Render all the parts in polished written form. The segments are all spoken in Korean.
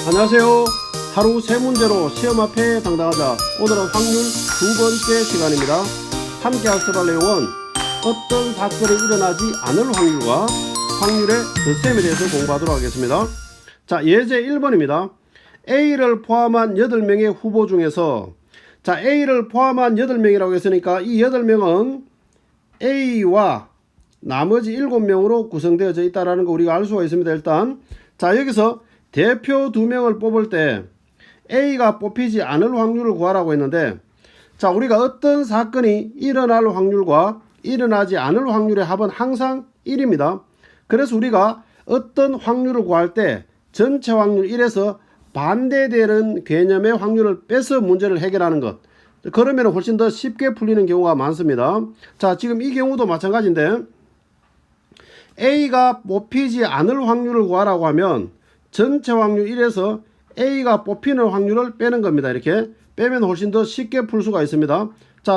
안녕하세요. 하루 세 문제로 시험 앞에 당당하자. 오늘은 확률 두 번째 시간입니다. 함께 학습할 내용은 어떤 사건이 일어나지 않을 확률과 확률의 덧셈에 대해서 공부하도록 하겠습니다. 자, 예제 1번입니다. A를 포함한 8명의 후보 중에서 A를 포함한 8명이라고 했으니까 이 8명은 A와 나머지 7명으로 구성되어져 있다는 거 우리가 알 수가 있습니다. 일단 여기서 대표 2명을 뽑을 때 A가 뽑히지 않을 확률을 구하라고 했는데, 우리가 어떤 사건이 일어날 확률과 일어나지 않을 확률의 합은 항상 1입니다. 그래서 우리가 어떤 확률을 구할 때 전체 확률 1에서 반대되는 개념의 확률을 빼서 문제를 해결하는 것, 그러면 훨씬 더 쉽게 풀리는 경우가 많습니다. 지금 이 경우도 마찬가지인데, A가 뽑히지 않을 확률을 구하라고 하면 전체 확률 1에서 A가 뽑히는 확률을 빼는 겁니다. 이렇게 빼면 훨씬 더 쉽게 풀 수가 있습니다.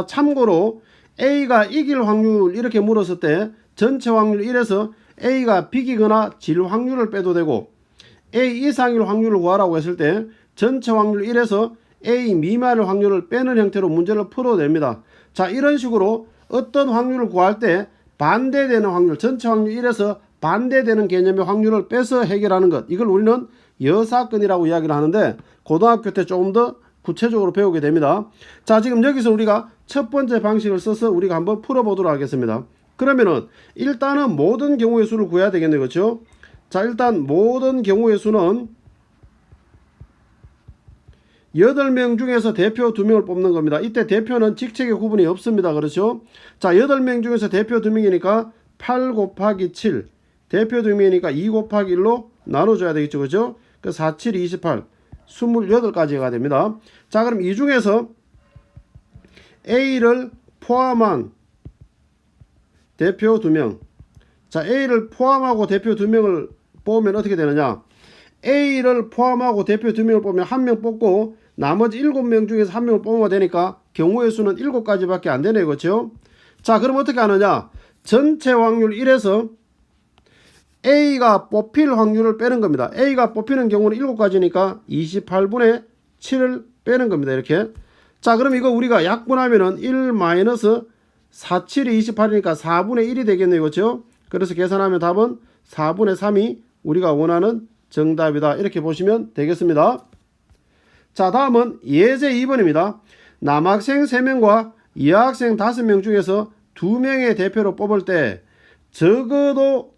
참고로 A가 이길 확률 이렇게 물었을 때 전체 확률 1에서 A가 비기거나 질 확률을 빼도 되고, A 이상일 확률을 구하라고 했을 때 전체 확률 1에서 A 미만일 확률을 빼는 형태로 문제를 풀어도 됩니다. 이런 식으로 어떤 확률을 구할 때 반대되는 확률, 전체 확률 1에서 반대되는 개념의 확률을 빼서 해결하는 것, 이걸 우리는 여사건이라고 이야기를 하는데 고등학교 때 조금 더 구체적으로 배우게 됩니다. 지금 여기서 우리가 첫 번째 방식을 써서 우리가 한번 풀어보도록 하겠습니다. 그러면은 일단은 모든 경우의 수를 구해야 되겠네요. 그렇죠? 일단 모든 경우의 수는 8명 중에서 대표 2명을 뽑는 겁니다. 이때 대표는 직책의 구분이 없습니다. 그렇죠? 8명 중에서 대표 2명이니까 8 곱하기 7, 대표 2명이니까 2 곱하기 1로 나눠줘야 되겠죠. 그죠? 4, 7, 28, 28가지가 됩니다. 그럼 이 중에서 A를 포함한 대표 2명, A를 포함하고 대표 2명을 뽑으면 어떻게 되느냐? A를 포함하고 대표 2명을 뽑으면 1명 뽑고 나머지 7명 중에서 1명을 뽑으면 되니까 경우의 수는 7가지밖에 안 되네요. 그렇죠? 그럼 어떻게 하느냐? 전체 확률 1에서 A가 뽑힐 확률을 빼는 겁니다. A가 뽑히는 경우는 7가지니까 28분의 7을 빼는 겁니다. 이렇게. 그럼 이거 우리가 약분하면은 1 마이너스 4, 7이 28이니까 4분의 1이 되겠네요. 그렇죠? 그래서 계산하면 답은 4분의 3이 우리가 원하는 정답이다. 이렇게 보시면 되겠습니다. 다음은 예제 2번입니다. 남학생 3명과 여학생 5명 중에서 2명의 대표로 뽑을 때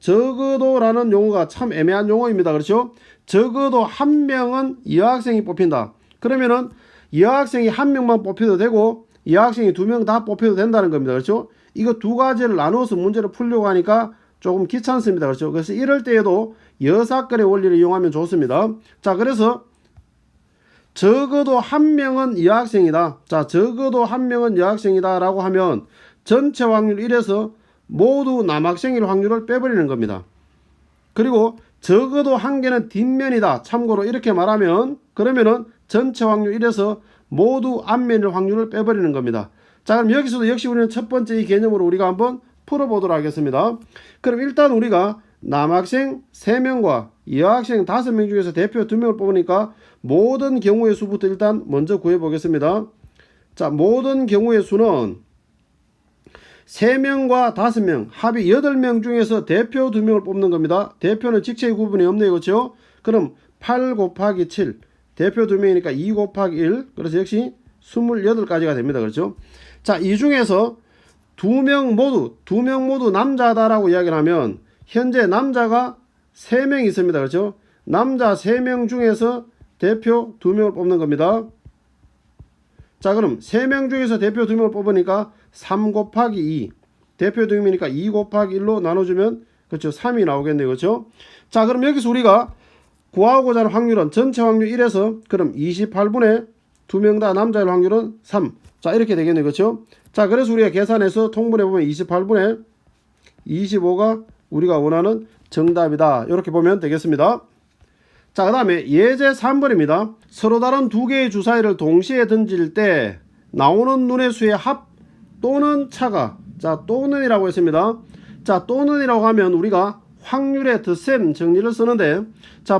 적어도라는 용어가 참 애매한 용어입니다. 그렇죠? 적어도 1명은 여학생이 뽑힌다. 그러면은 여학생이 1명만 뽑혀도 되고 여학생이 2명 다 뽑혀도 된다는 겁니다. 그렇죠? 이거 두 가지를 나누어서 문제를 풀려고 하니까 조금 귀찮습니다. 그렇죠? 그래서 이럴 때에도 여사건의 원리를 이용하면 좋습니다. 그래서 적어도 1명은 여학생이다. 적어도 1명은 여학생이다 라고 하면 전체 확률 1에서 모두 남학생일 확률을 빼버리는 겁니다. 그리고 적어도 1개는 뒷면이다. 참고로 이렇게 말하면 그러면은 전체 확률 1에서 모두 앞면일 확률을 빼버리는 겁니다. 그럼 여기서도 역시 우리는 첫 번째 이 개념으로 우리가 한번 풀어보도록 하겠습니다. 그럼 일단 우리가 남학생 3명과 여학생 5명 중에서 대표 2명을 뽑으니까 모든 경우의 수부터 일단 먼저 구해 보겠습니다. 모든 경우의 수는 3명과 5명 합이 8명 중에서 대표 2명을 뽑는 겁니다. 대표는 직책의 구분이 없네요. 그렇죠? 그럼 8 곱하기 7, 대표 2명이니까 2 곱하기 1, 그래서 역시 28가지가 됩니다. 그렇죠? 이 중에서 2명 모두 남자다라고 이야기를 하면 현재 남자가 3명 있습니다. 그렇죠? 남자 3명 중에서 대표 2명을 뽑는 겁니다. 그럼 3명 중에서 대표 2명을 뽑으니까 3 곱하기 2, 대표 2명이니까 2 곱하기 1로 나눠주면 그렇죠? 3이 나오겠네요. 그렇죠? 그럼 여기서 우리가 구하고자 하는 확률은 전체 확률 1에서 그럼 28분의 2명 다 남자일 확률은 3. 이렇게 되겠네요. 그렇죠? 그래서 우리가 계산해서 통분해 보면 28분의 25가 우리가 원하는 정답이다. 이렇게 보면 되겠습니다. 그 다음에 예제 3번입니다. 서로 다른 두 개의 주사위를 동시에 던질 때 나오는 눈의 수의 합 또는 차가, 또는이라고 했습니다. 또는이라고 하면 우리가 확률의 덧셈 정리를 쓰는데,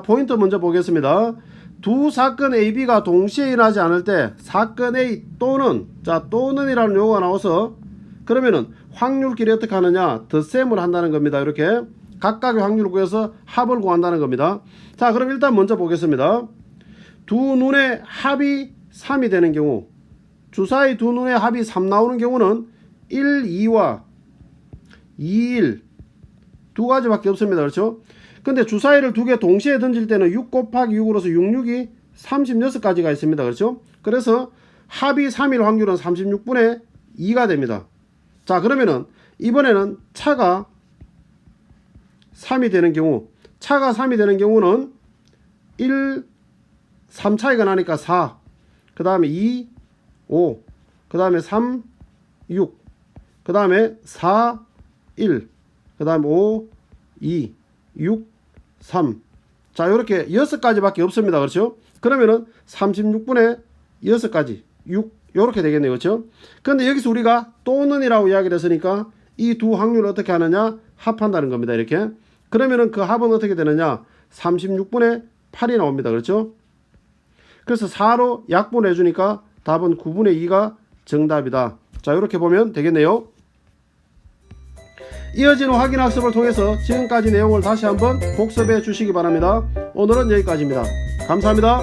포인트 먼저 보겠습니다. 두 사건 A, B가 동시에 일어나지 않을 때 사건 A 또는 또는이라는 용어가 나와서 그러면은 확률끼리 어떻게 하느냐 덧셈을 한다는 겁니다. 이렇게 각각의 확률을 구해서 합을 구한다는 겁니다. 자, 그럼 일단 먼저 보겠습니다. 두 눈의 합이 3이 되는 경우, 주사위 두 눈의 합이 3 나오는 경우는 1, 2와 2, 1 두 가지밖에 없습니다. 그렇죠? 근데 주사위를 두 개 동시에 던질 때는 6 곱하기 6으로서 6, 6이 36가지가 있습니다. 그렇죠? 그래서 합이 3일 확률은 36분의 2가 됩니다. 자, 그러면은 이번에는 차가 3이 되는 경우, 차가 3이 되는 경우는 1, 3 차이가 나니까 4, 그 다음에 2, 5, 그 다음에 3, 6, 그 다음에 4, 1, 그 다음에 5, 2, 6, 3. 자, 요렇게 6가지밖에 없습니다. 그렇죠? 그러면은 36분의 6가지, 6, 요렇게 되겠네요. 그렇죠? 근데 여기서 우리가 또는이라고 이야기를 했으니까 이 두 확률을 어떻게 하느냐? 합한다는 겁니다. 이렇게. 그러면은 그 합은 어떻게 되느냐? 36분의 8이 나옵니다. 그렇죠? 그래서 4로 약분해 주니까 답은 9분의 2가 정답이다. 자, 이렇게 보면 되겠네요. 이어지는 확인 학습을 통해서 지금까지 내용을 다시 한번 복습해 주시기 바랍니다. 오늘은 여기까지입니다. 감사합니다.